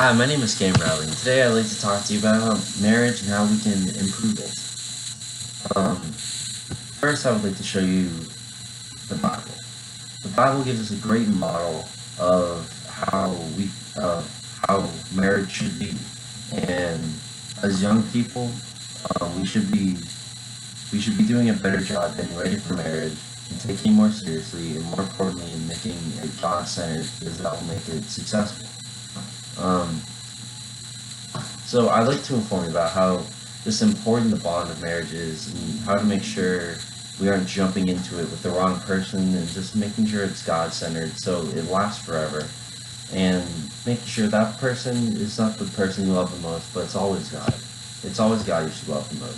Hi, my name is Cam Riley, and today I'd like to talk to you about marriage and how we can improve it. First, I would like to show you the Bible. The Bible gives us a great model of how marriage should be, and as young people, we should be doing a better job getting ready for marriage and taking it more seriously, and more importantly, making it God-centered because that will make it successful. Um, So I'd like to inform you about how this important the bond of marriage is and how to make sure we aren't jumping into it with the wrong person and just making sure it's God-centered so it lasts forever, and making sure that person is not the person you love the most, but it's always God. It's always God you should love the most.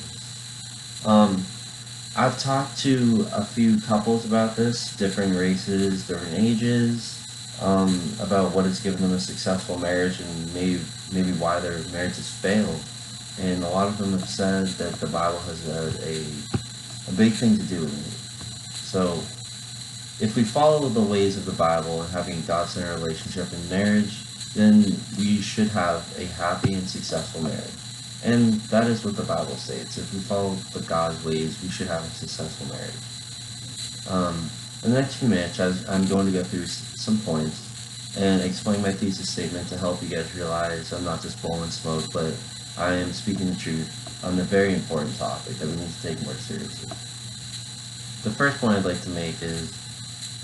I've talked to a few couples about this, different races, different ages, about what has given them a successful marriage and maybe why their marriage has failed. And a lot of them have said that the Bible has a big thing to do with it. So if we follow the ways of the Bible and having a God-centered relationship in marriage, then we should have a happy and successful marriage. And that is what the Bible states. If we follow the God's ways, we should have a successful marriage. In the next few minutes, I'm going to go through some points and explain my thesis statement to help you guys realize I'm not just blowing smoke, but I am speaking the truth on a very important topic that we need to take more seriously. The first point I'd like to make is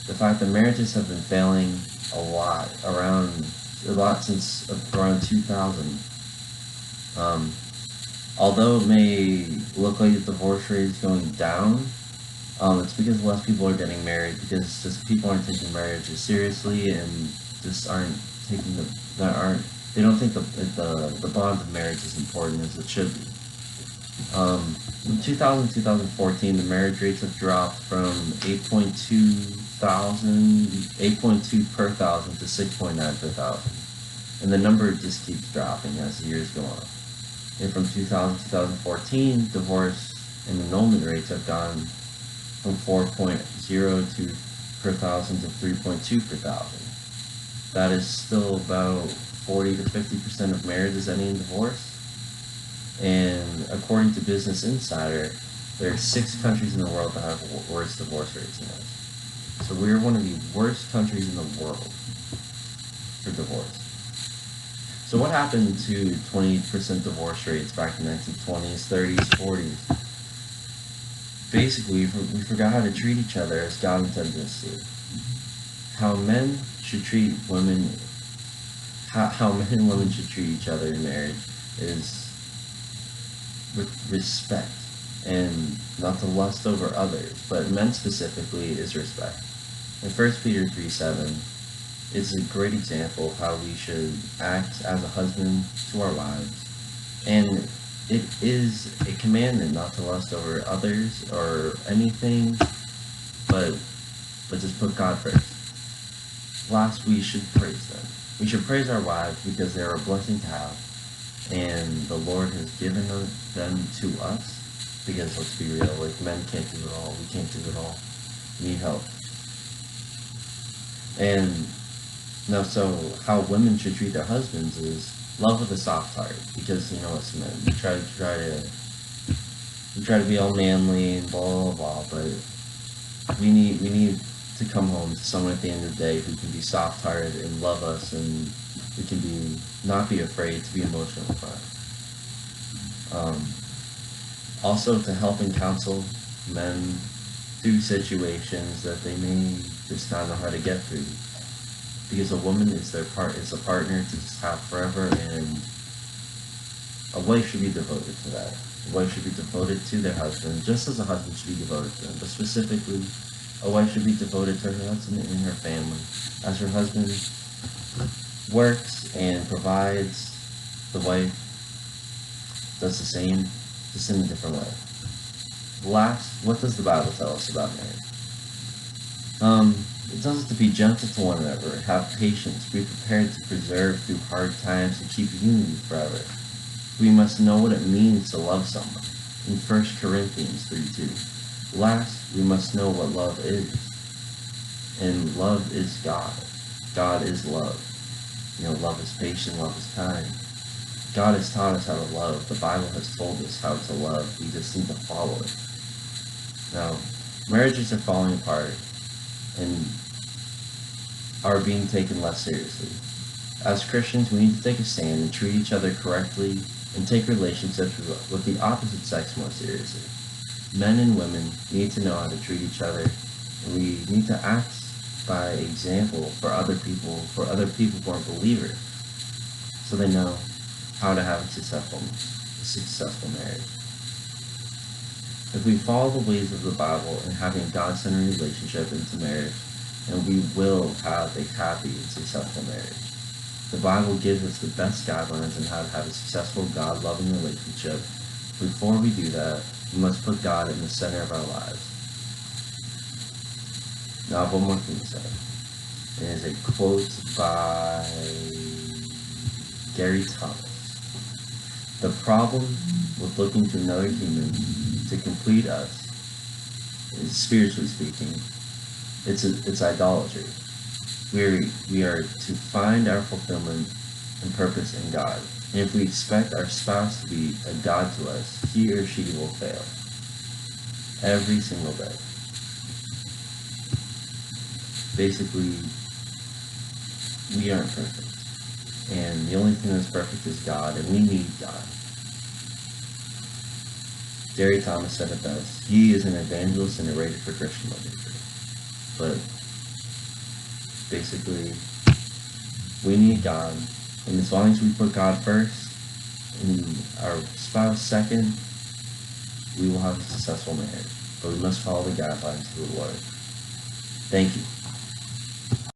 the fact that marriages have been failing a lot since around 2000. Although it may look like the divorce rate is going down, it's because less people are getting married, because just people aren't taking marriage as seriously and just they don't think the bond of marriage is important as it should be. In 2014, the marriage rates have dropped from 8.2 per thousand to 6.9 per thousand. And the number just keeps dropping as the years go on. And from 2000 to 2014, divorce and annulment rates have gone from 4.02 per thousand to 3.2 per thousand. That is still about 40 to 50% of marriages ending in divorce. And according to Business Insider, there are 6 countries in the world that have worse divorce rates than us. So we're one of the worst countries in the world for divorce. So what happened to 20% divorce rates back in the 1920s, 30s, 40s? Basically, we forgot how to treat each other as God intended us to. How men should treat women, how men and women should treat each other in marriage is with respect, and not to lust over others, but men specifically is respect. In 1 Peter 3:7, it's a great example of how we should act as a husband to our wives, and it is a commandment not to lust over others or anything, but just put God first. Last, we should praise them. We should praise our wives because they're a blessing to have, and the Lord has given them to us. Because let's be real, like, men can't do it all. We can't do it all. We need help. And now, so how women should treat their husbands is love with a soft heart, because us men, we try to be all manly and blah blah blah, but we need to come home to someone at the end of the day who can be soft hearted and love us, and we can not be afraid to be emotional with us. Also, to help and counsel men through situations that they may just not know how to get through, because a woman is a partner to just have forever, and a wife should be devoted to that. A wife should be devoted to their husband, just as a husband should be devoted to them. But specifically, a wife should be devoted to her husband and her family. As her husband works and provides, the wife does the same, just in a different way. Last, what does the Bible tell us about marriage? It tells us to be gentle to one another, have patience, be prepared to preserve through hard times, and keep unity forever. We must know what it means to love someone, in 1 Corinthians 3:2. Last, we must know what love is. And love is God. God is love. Love is patient, love is kind. God has taught us how to love. The Bible has told us how to love. We just need to follow it. Now, marriages are falling apart and are being taken less seriously. As Christians, we need to take a stand and treat each other correctly and take relationships with the opposite sex more seriously. Men and women need to know how to treat each other, and we need to act by example for other people who are believers, so they know how to have a successful marriage. If we follow the ways of the Bible and having a God-centered relationship into marriage, then we will have a happy and successful marriage. The Bible gives us the best guidelines on how to have a successful, God-loving relationship. Before we do that, we must put God in the center of our lives. Now, I have one more thing to say. It is a quote by Gary Thomas. The problem with looking to another human to complete us is, spiritually speaking, it's idolatry. We are to find our fulfillment and purpose in God. And if we expect our spouse to be a God to us, he or she will fail. Every single day. Basically, we aren't perfect. And the only thing that's perfect is God, and we need God. Gary Thomas said it best. He is an evangelist and narrator for Christian literature. But basically, we need God, and as long as we put God first and our spouse second, we will have a successful marriage. But we must follow the guidelines of the Lord. Thank you.